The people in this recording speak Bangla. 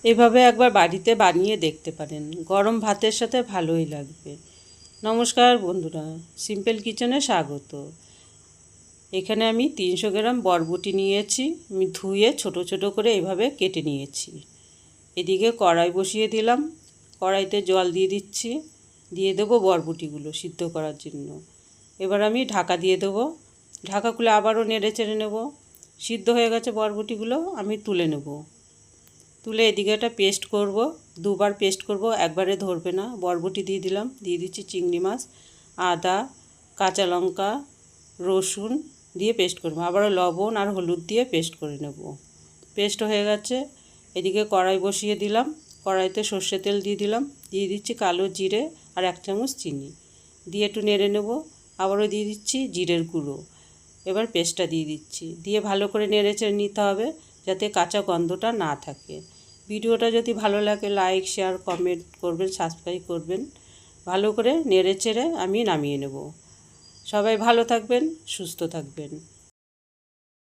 এভাবে একবার বাড়িতে বানিয়ে দেখতে পারেন, গরম ভাতের সাথে ভালোই লাগবে। নমস্কার বন্ধুরা, সিম্পল কিচেনে স্বাগত। এখানে আমি 300 গ্রাম বরবটি নিয়েছি। আমি ধুয়ে ছোট ছোট করে এভাবে কেটে নিয়েছি। এদিকে কড়াই বসিয়ে দিলাম, কড়াইতে জল দিয়ে দিচ্ছি, দিয়ে দেবো বরবটিগুলো সিদ্ধ করার জন্য। এবার আমি ঢাকা দিয়ে দেবো, ঢাকা খুলে আবারও নেড়ে চেড়ে নেব। সিদ্ধ হয়ে গেছে বরবটিগুলো, আমি তুলে নেব। তুলে এদিকে একটা পেস্ট করব, দুবার পেস্ট করব, একবারে ধরবে না। বরবটি দিয়ে দিলাম, দিয়ে দিচ্ছি চিংড়ি মাছ, আদা, কাঁচা লঙ্কা, রসুন দিয়ে পেস্ট করব। আবারও লবণ আর হলুদ দিয়ে পেস্ট করে নেব। পেস্ট হয়ে গেছে। এদিকে কড়াই বসিয়ে দিলাম, কড়াইতে সর্ষে তেল দিয়ে দিলাম, দিয়ে দিচ্ছি কালো জিরে আর 1 চামচ চিনি দিয়ে একটু নেড়ে নেব। আবারও দিয়ে দিচ্ছি জিরের গুঁড়ো। এবার পেস্টটা দিয়ে দিচ্ছি, দিয়ে ভালো করে নেড়ে চেড়ে নিতে হবে যাতে কাঁচা গন্ধটা না থাকে। ভিডিওটা যদি ভালো লাগে লাইক, শেয়ার, কমেন্ট করবেন, সাবস্ক্রাইব করবেন। ভালো করে নেড়ে চেড়ে আমি নামিয়ে নেব। সবাই ভালো থাকবেন, সুস্থ থাকবেন।